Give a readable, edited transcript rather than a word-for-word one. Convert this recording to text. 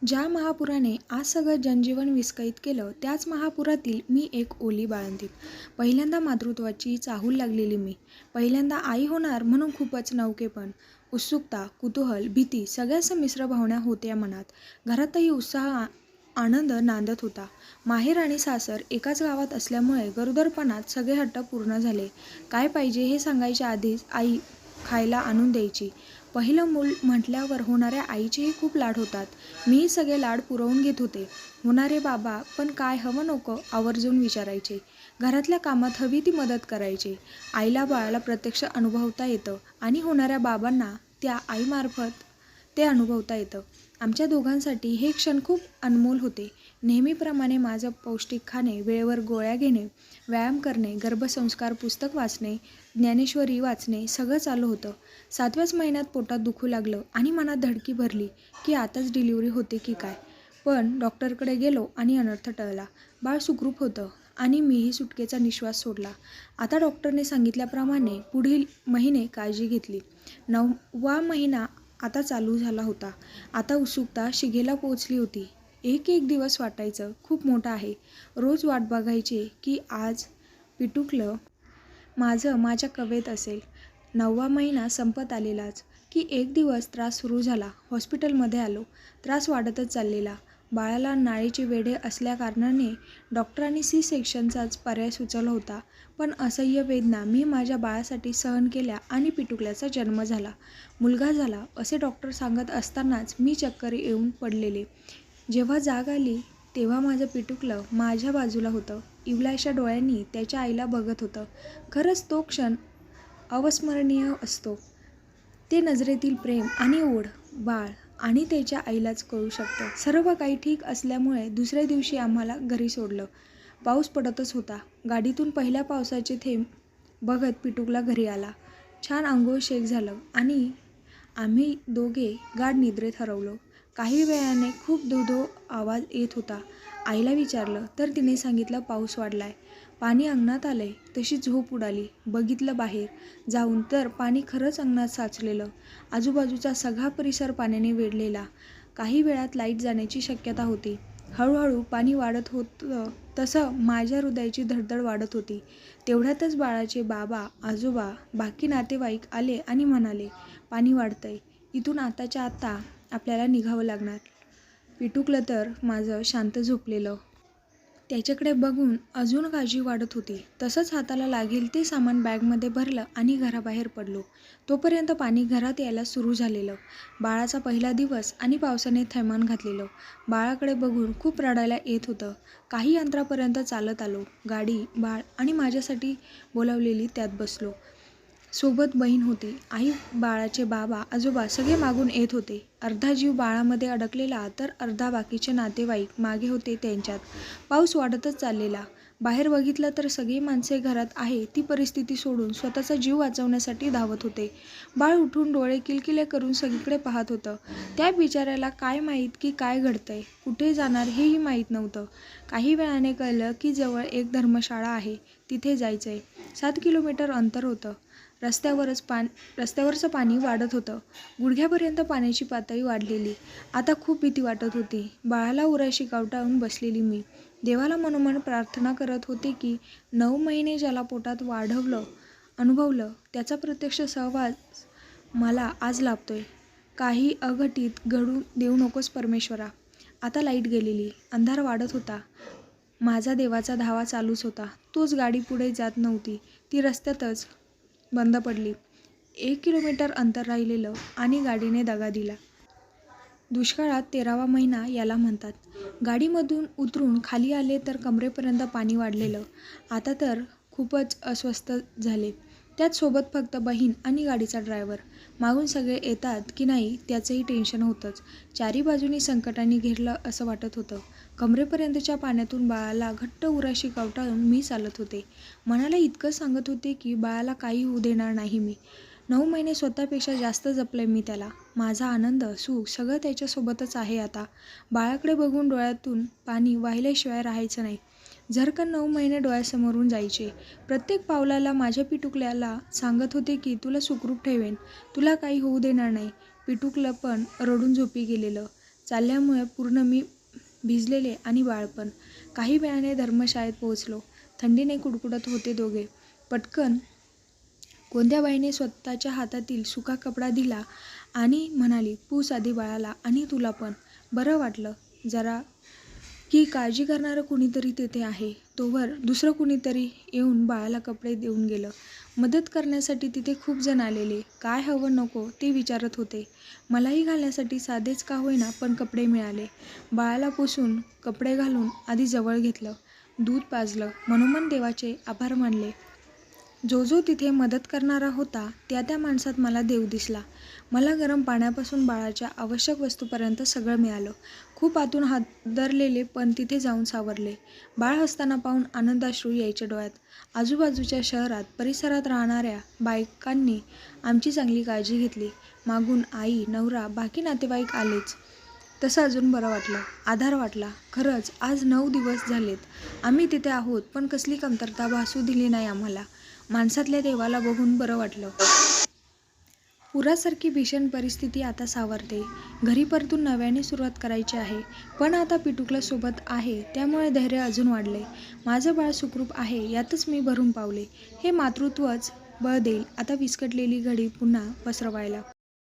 ज्या महापुराने आज सगळं जनजीवन विस्कळीत केलं, त्याच महापुरातील मी एक ओली बाळंतीण. पहिल्यांदा मातृत्वाची चाहूल लागलेली मी. पहिल्यांदा आई होणार म्हणून खूपच नवखेपण, उत्सुकता, कुतूहल, भीती सगळ्या संमिश्र भावना होत्या मनात. घरातही उत्साह, आनंद नांदत होता. माहेर आणि सासर एकाच गावात असल्यामुळे गरोदरपणात सगळे हट्ट पूर्ण झाले. काय पाहिजे हे सांगायच्या आधीच आई खायला आणून द्यायची. पहिलं मूल म्हटल्यावर होणाऱ्या आईचेही खूप लाड होतात. मीही सगळे लाड पुरवून घेत होते. होणारे बाबा पण काय हवं नको आवर्जून विचारायचे. घरातल्या कामात हवी ती मदत करायचे. आईला बाळाला प्रत्यक्ष अनुभवता येतं आणि होणाऱ्या बाबांना त्या आईमार्फत ते अनुभवता येतं. आमच्या दोघांसाठी हे क्षण खूप अनमोल होते. नेहमीप्रमाणे माझं पौष्टिक खाणे, वेळेवर गोळ्या घेणे, व्यायाम करणे, गर्भसंस्कार पुस्तक वाचणे, ज्ञानेश्वरी वाचणे सगळं चालू होतं. 7व्याच महिन्यात पोटात दुखू लागलं आणि मनात धडकी भरली की आताच डिलिव्हरी होते की काय. पण डॉक्टरकडे गेलो आणि अनर्थ टळला. बाळ सुखरूप होतं आणि मीही सुटकेचा निश्वास सोडला. आता डॉक्टरने सांगितल्याप्रमाणे पुढील महिने काळजी घेतली. 9वा महिना आता चालू झाला होता. आता उत्सुकता शिगेला पोहोचली होती. एक एक दिवस वाटायचं खूप मोठा आहे. रोज वाट बघायची की आज पिटुकलं माझं माझ्या कवेत असेल. 9वा महिना संपत आलेलाच की एक दिवस त्रास सुरू झाला. हॉस्पिटलमध्ये आलो. त्रास वाढतच चाललेला. बाळाला नाळीचे वेढे असल्याकारणाने डॉक्टरांनी सी-सेक्शनचाच पर्याय सुचवला होता. पण असह्य वेदना मी माझ्या बाळासाठी सहन केल्या आणि पिटुकल्याचा जन्म झाला. मुलगा झाला असे डॉक्टर सांगत असतानाच मी चक्कर येऊन पडलेले. जेव्हा जाग आली तेव्हा माझं पिटुकलं माझ्या बाजूला होतं. इवल्याशा डोळ्यांनी त्याच्या आईला बघत होतं. खरंच तो क्षण अविस्मरणीय असतो. ते नजरेतील प्रेम आणि ओढ बाळ आणि त्याच्या आईलाच कळू शकतं. सर्व काही ठीक असल्यामुळे दुसऱ्या दिवशी आम्हाला घरी सोडलं. पाऊस पडतच होता. गाडीतून पहिल्या पावसाचे थेंब बघत पिटुकला घरी आला. छान अंघोळ शेक झालं आणि आम्ही दोघे गाढ निद्रेत हरवलो. काही वेळाने खूप धो-धो आवाज येत होता. आईला विचारलं तर तिने सांगितलं पाऊस वाढलाय. पाणी अंगणात आलंय. तशी झोप उडाली. बघितलं बाहेर जाऊन तर पाणी खरंच अंगणात साचलेलं. आजूबाजूचा सगळा परिसर पाण्याने वेढलेला. काही वेळात लाईट जाण्याची शक्यता होती. हळूहळू पाणी वाढत होतं तसं माझ्या हृदयाची धडधड वाढत होती. तेवढ्यातच बाळाचे बाबा, आजोबा, बाकी नातेवाईक आले आणि म्हणाले, पाणी वाढतंय. इथून आताच्या आत्ता आपल्याला निघावं लागणार. पिटुकलं तर माझं शांत झोपलेलं. त्याच्याकडे बघून अजून काळजी वाढत होती. तसंच हाताला लागेल ते सामान बॅगमध्ये भरलं आणि घराबाहेर पडलो. तोपर्यंत पाणी घरात यायला सुरू झालेलं. बाळाचा पहिला दिवस आणि पावसाने थैमान घातलेलं. बाळाकडे बघून खूप रडायला येत होतं. काही अंतरापर्यंत चालत आलो. गाडी, बाळ आणि माझ्यासाठी बोलावलेली त्यात बसलो. सोबत बहीण होती. आई, बाळाचे बाबा, आजोबा सगळे मागून येत होते. अर्धा जीव बाळामध्ये अडकलेला तर अर्धा बाकीचे नातेवाईक मागे होते त्यांच्यात. पाऊस वाढतच चाललेला. बाहेर बघितलं तर सगळी माणसे घरात आहे ती परिस्थिती सोडून स्वतःचा जीव वाचवण्यासाठी धावत होते. बाळ उठून डोळे किलकिले करून सगळीकडे पाहत होतं. त्या बिचाऱ्याला काय माहीत की काय घडतंय, कुठे जाणार हेही माहीत नव्हतं. काही वेळाने कळलं की जवळ एक धर्मशाळा आहे. तिथे जायचंय. 7 किलोमीटर अंतर होतं. रस्त्यावरचं पाणी वाढत होतं. गुडघ्यापर्यंत पाण्याची पातळी वाढलेली. आता खूप भीती वाटत होती. बाळाला उराशी कावटाळून बसलेली मी देवाला मनोमन प्रार्थना करत होते की 9 महिने ज्याला पोटात अनुभवलं त्याचा प्रत्यक्ष सहवास मला आज लाभतोय. काही अघटित घडू देऊ नकोस परमेश्वरा. आता लाईट गेलेली. अंधार वाढत होता. माझा देवाचा धावा चालूच होता. तोच गाडी पुढे जात नव्हती. ती रस्त्यातच बंद पडली. 1 किलोमीटर अंतर राहिलेलं आणि गाडीने दगा दिला. दुष्काळात 13वा महिना याला म्हणतात. गाडीमधून उतरून खाली आले तर कमरेपर्यंत पाणी वाढलेलं. आता तर खूपच अस्वस्थ झाले. त्यात सोबत फक्त बहीण आणि गाडीचा ड्रायव्हर. मागून सगळे येतात की नाही त्याचंही टेन्शन होतंच. चारी बाजूनी संकटांनी घेरलं असं वाटत होतं. कमरेपर्यंतच्या पाण्यातून बाळाला घट्ट उराशी कावटाळून मी चालत होते. मनाला इतकं सांगत होते की बाळाला काही होऊ देणार नाही मी. 9 महिने स्वतःपेक्षा जास्त जपलंय मी त्याला. माझा आनंद, सुख सगळं त्याच्यासोबतच आहे आता. बाळाकडे बघून डोळ्यातून पाणी वाहिल्याशिवाय राहायचं नाही. झरकन 9 महिने डोळ्यासमोरून जायचे. प्रत्येक पावलाला माझ्या पिटुकल्याला सांगत होते की तुला सुखरूप ठेवेन, तुला काही होऊ देणार नाही. पिटुकलं पण रडून झोपी गेलेलं. चालल्यामुळे पूर्ण मी भिजलेले आणि बाळपण. काही वेळाने धर्मशाळेत पोहोचलो. थंडीने कुडकुडत होते दोघे. पटकन कोणत्या बाईने स्वतःच्या हातातील सुका कपडा दिला आणि म्हणाली, "पूस आधी बाळाला आणि तुला पण." बरं वाटलं जरा की काळजी करणारं कुणीतरी तेथे आहे. तोवर दुसरं कुणीतरी येऊन बाळाला कपडे देऊन गेलं. मदत करण्यासाठी तिथे खूप जण आलेले. काय हवं नको ते विचारत होते. मलाही घालण्यासाठी साधेच का होईना पण कपडे मिळाले. बाळाला पुसून कपडे घालून आधी जवळ घेतलं. दूध पाजलं. मनोमन देवाचे आभार मानले. जो जो तिथे मदत करणारा होता त्या माणसात मला देव दिसला. मला गरम पाण्यापासून बाळाच्या आवश्यक वस्तूपर्यंत सगळं मिळालं. खूप आतून हादरलेले पण तिथे जाऊन सावरले. बाळ हसताना पाहून आनंदाश्रू यायचे डोळ्यात. आजूबाजूच्या शहरात परिसरात राहणाऱ्या बायकांनी आमची चांगली काळजी घेतली. मागून आई, नवरा, बाकी नातेवाईक आलेच. तसं अजून बरं वाटलं. आधार वाटला. खरंच आज 9 दिवस झालेत आम्ही तिथे आहोत पण कसली कमतरता भासू दिली नाही आम्हाला. माणसातल्या देवाला बघून बरं वाटलं. पुरासारखी भीषण परिस्थिती आता सावरते. घरी परतून नव्याने सुरुवात करायची आहे. पण आता पिटुकला सोबत आहे त्यामुळे धैर्य अजून वाढले. माझं बाळ सुखरूप आहे यातच मी भरून पावले. हे मातृत्वच बळ देईल आता विस्कटलेली घडी पुन्हा पसरवायला.